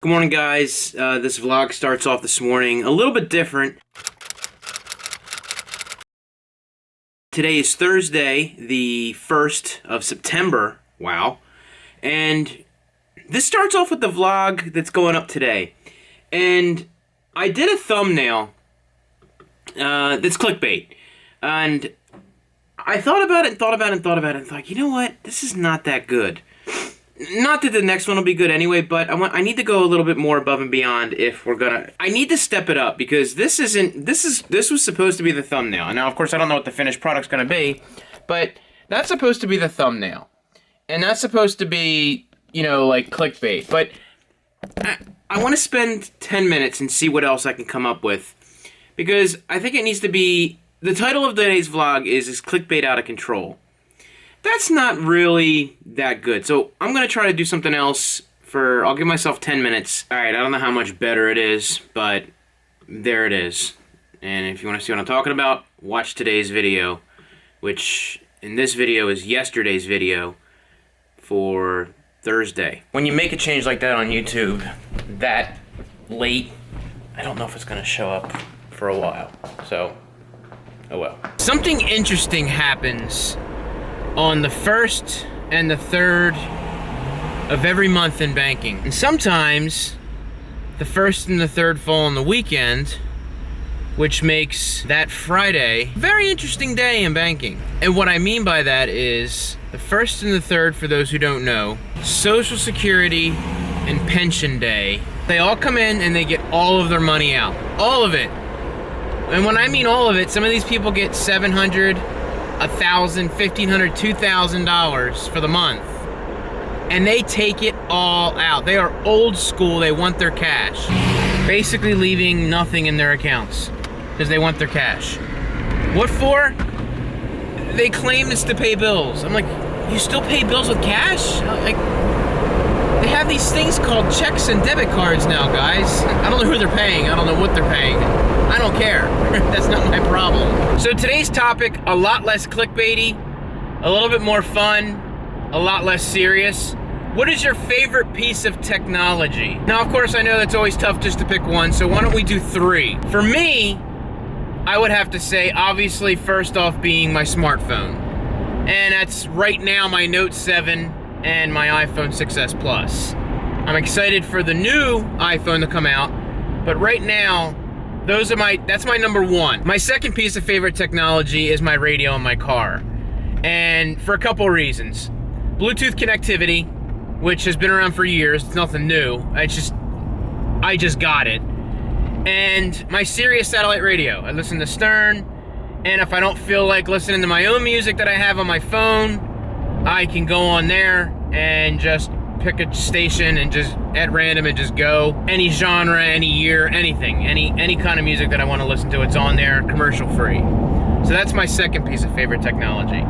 Good morning, guys. This vlog starts off this morning a little bit different. Today is Thursday, the 1st of September. Wow. And this starts off with the vlog that's going up today. And I did a thumbnail that's clickbait. And I thought about it and thought about it and thought about it and thought, you know what? This is not that good. Not that the next one will be good anyway, but I need to go a little bit more above and beyond if we're gonna. I need to step it up because this was supposed to be the thumbnail. And now, of course, I don't know what the finished product's gonna be, but that's supposed to be the thumbnail, and that's supposed to be, you know, like clickbait. But I want to spend 10 minutes and see what else I can come up with, because I think it needs to be. The title of today's vlog is clickbait out of control. That's not really that good. So I'm going to try to do something else I'll give myself 10 minutes. Alright, I don't know how much better it is, but there it is. And if you want to see what I'm talking about, watch today's video, which in this video is yesterday's video for Thursday. When you make a change like that on YouTube, that late, I don't know if it's going to show up for a while. So, oh well. Something interesting happens on the 1st and the 3rd of every month in banking. And sometimes the 1st and the 3rd fall on the weekend, which makes that Friday a very interesting day in banking. And what I mean by that is the 1st and the 3rd, for those who don't know, Social Security and Pension Day, they all come in and they get all of their money out. All of it. And when I mean all of it, some of these people get $700, $1,000, $1,500, $2,000 for the month, and they take it all out. They are old school. They want their cash, basically leaving nothing in their accounts because they want their cash. What for? They claim it's to pay bills. I'm like, you still pay bills with cash? Like, they have these things called checks and debit cards now, guys. I don't know who they're paying. I don't know what they're paying. I don't care. That's not my problem. So today's topic, a lot less clickbaity, a little bit more fun, a lot less serious. What is your favorite piece of technology? Now, of course, I know that's always tough just to pick one, so why don't we do 3? For me, I would have to say, obviously, first off being my smartphone. And that's right now my Note 7 and my iPhone 6s Plus. I'm excited for the new iPhone to come out, but right now, that's my number 1. My second piece of favorite technology is my radio in my car. And for a couple reasons. Bluetooth connectivity, which has been around for years, it's nothing new. I just got it. And my Sirius satellite radio. I listen to Stern, and if I don't feel like listening to my own music that I have on my phone, I can go on there and just pick a station and just at random and just go any genre, any year, anything, any kind of music that I want to listen to. It's on there, commercial free. So that's my second piece of favorite technology.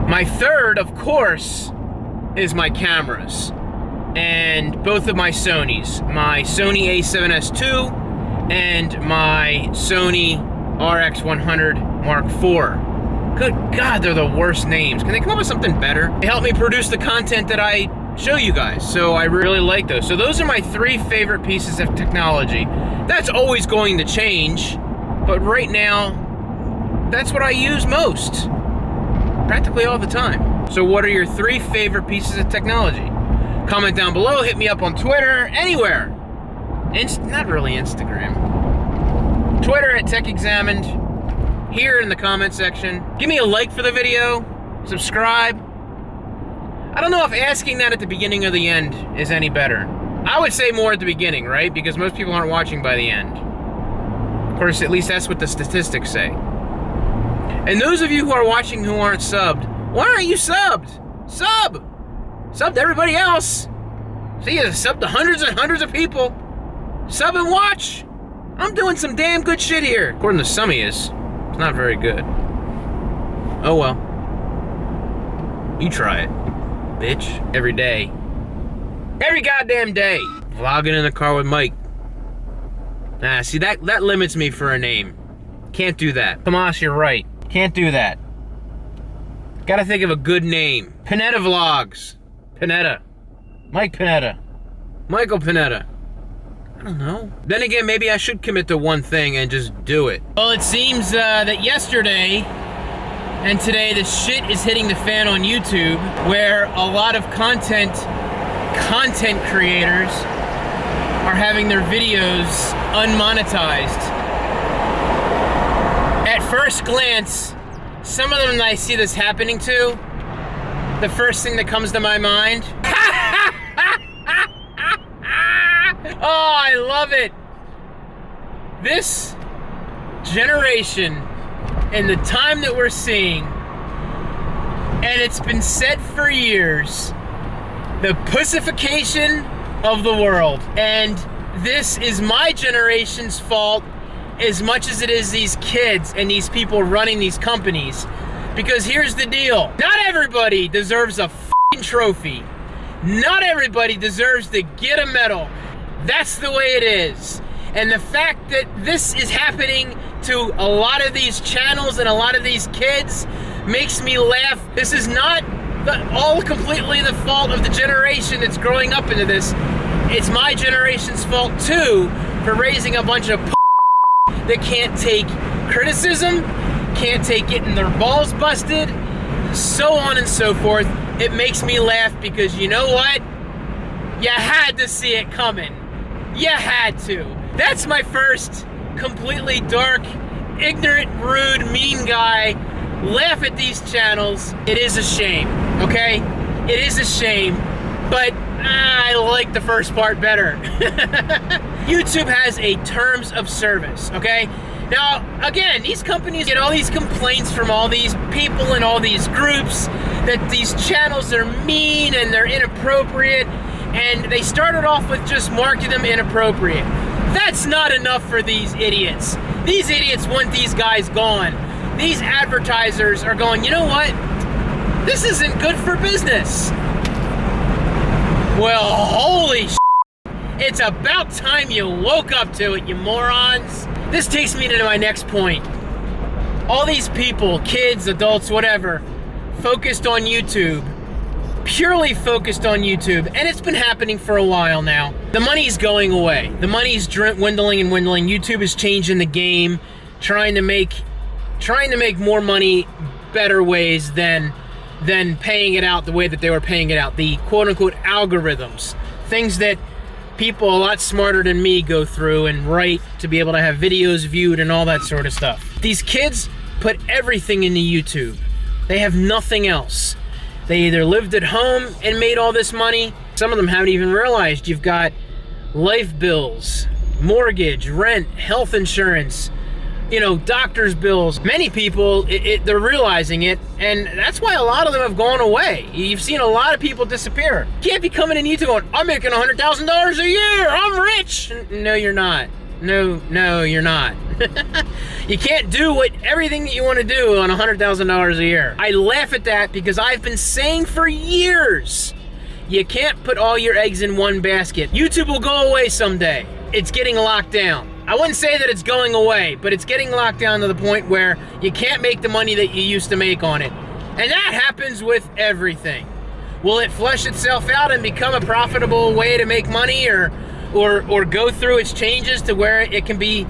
My third, of course, is my cameras, and both of my Sonys, my Sony a7S II and my Sony RX100 Mark IV. Good God, they're the worst names. Can they come up with something better? They help me produce the content that I show you guys, so I really like those. So those are my 3 favorite pieces of technology. That's always going to change, but right now, that's what I use most, practically all the time. So what are your 3 favorite pieces of technology? Comment down below, hit me up on Twitter, anywhere. Not really Instagram. Twitter at TechExamined. Here in the comment section. Give me a like for the video, subscribe. I don't know if asking that at the beginning or the end is any better. I would say more at the beginning, right? Because most people aren't watching by the end. Of course, at least that's what the statistics say. And those of you who are watching who aren't subbed, why aren't you subbed? Sub! Sub to everybody else. See, you sub to hundreds and hundreds of people. Sub and watch. I'm doing some damn good shit here. According to some of yous. It's not very good. Oh well. You try it, bitch. Every day. Every goddamn day. Vlogging in the car with Mike. See, that limits me for a name. Can't do that. Tomas, you're right. Can't do that. Gotta think of a good name. Panetta Vlogs. Panetta. Mike Panetta. Michael Panetta. I don't know. Then again, maybe I should commit to one thing and just do it. Well, it seems that yesterday and today the shit is hitting the fan on YouTube, where a lot of content creators are having their videos unmonetized. At first glance, some of them that I see this happening to, the first thing that comes to my mind, oh, I love it. This generation and the time that we're seeing, and it's been said for years, the pussification of the world. And this is my generation's fault as much as it is these kids and these people running these companies. Because here's the deal. Not everybody deserves a f***ing trophy. Not everybody deserves to get a medal. That's the way it is. And the fact that this is happening to a lot of these channels and a lot of these kids makes me laugh. This is not all completely the fault of the generation that's growing up into this. It's my generation's fault too, for raising a bunch of that can't take criticism, can't take getting their balls busted, so on and so forth. It makes me laugh because you know what? You had to see it coming. You had to. That's my first completely dark, ignorant, rude, mean guy. Laugh at these channels. It is a shame, okay? It is a shame, but I like the first part better. YouTube has a terms of service, okay? Now, again, these companies get all these complaints from all these people and all these groups that these channels are mean and they're inappropriate, and they started off with just marking them inappropriate. That's not enough for these idiots. These idiots want these guys gone. These advertisers are going, you know what? This isn't good for business. Well, holy shit. It's about time you woke up to it, you morons. This takes me to my next point. All these people, kids, adults, whatever, focused on YouTube, purely focused on YouTube, and it's been happening for a while now. The money's going away. The money's dwindling and dwindling. YouTube is changing the game, trying to make more money better ways than paying it out the way that they were paying it out. The quote-unquote algorithms, things that people a lot smarter than me go through and write to be able to have videos viewed and all that sort of stuff. These kids put everything into YouTube. They have nothing else. They either lived at home and made all this money. Some of them haven't even realized you've got life bills, mortgage, rent, health insurance, you know, doctor's bills. Many people, they're realizing it, and that's why a lot of them have gone away. You've seen a lot of people disappear. You can't be coming in YouTube going, I'm making $100,000 a year, I'm rich. No, you're not. No, you're not. You can't do everything that you want to do on $100,000 a year. I laugh at that because I've been saying for years, you can't put all your eggs in one basket. YouTube will go away someday. It's getting locked down. I wouldn't say that it's going away, but it's getting locked down to the point where you can't make the money that you used to make on it. And that happens with everything. Will it flesh itself out and become a profitable way to make money, or go through its changes to where it can be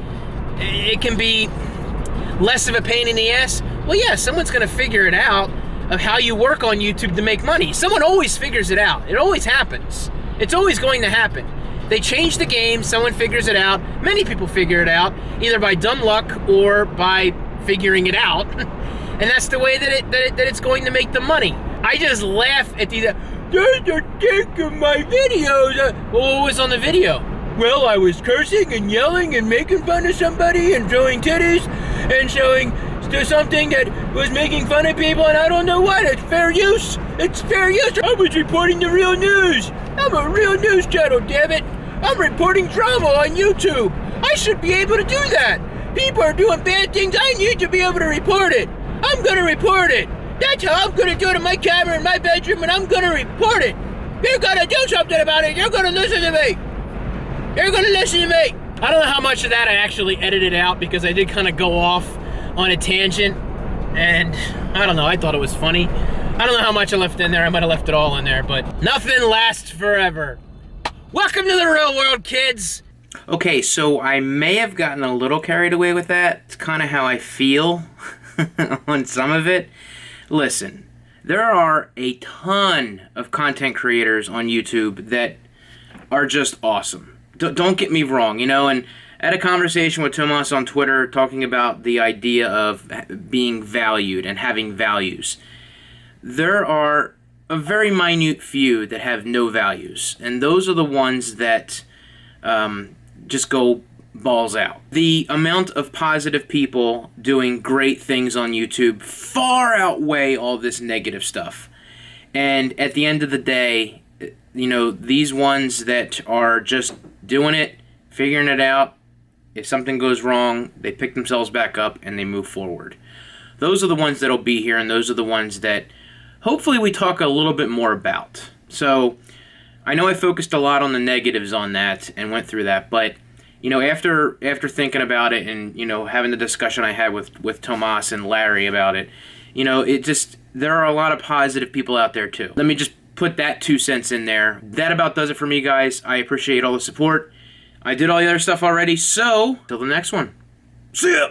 less of a pain in the ass? Well, yeah, someone's gonna figure it out of how you work on YouTube to make money. Someone always figures it out. It always happens. It's always going to happen. They change the game, someone figures it out. Many people figure it out, either by dumb luck or by figuring it out. And that's the way that it's going to make the money. I just laugh at these, they're taking my videos. Well, what was on the video? Well, I was cursing and yelling and making fun of somebody and showing titties and showing something that was making fun of people, and I don't know what. It's fair use. It's fair use. I was reporting the real news. I'm a real news channel, damn it. I'm reporting drama on YouTube. I should be able to do that. People are doing bad things. I need to be able to report it. I'm gonna report it. That's how I'm gonna do it in my camera in my bedroom, and I'm gonna report it. You're gonna do something about it. You're gonna listen to me. You're gonna listen to me. I don't know how much of that I actually edited out because I did kind of go off on a tangent, and I don't know, I thought it was funny. I don't know how much I left in there. I might have left it all in there, but nothing lasts forever. Welcome to the real world, kids. Okay, so I may have gotten a little carried away with that. It's kind of how I feel on some of it. Listen, there are a ton of content creators on YouTube that are just awesome. Don't get me wrong, and I had a conversation with Tomas on Twitter talking about the idea of being valued and having values. There are a very minute few that have no values, and those are the ones that just go balls out. The amount of positive people doing great things on YouTube far outweigh all this negative stuff. And at the end of the day, these ones that are just doing it, figuring it out, if something goes wrong, they pick themselves back up and they move forward. Those are the ones that'll be here, and those are the ones that hopefully we talk a little bit more about. So I know I focused a lot on the negatives on that and went through that, but after thinking about it and having the discussion I had with Tomas and Larry about it, there are a lot of positive people out there too. Let me just put that 2 cents in there. That about does it for me, guys. I appreciate all the support. I did all the other stuff already, so till the next one. See ya!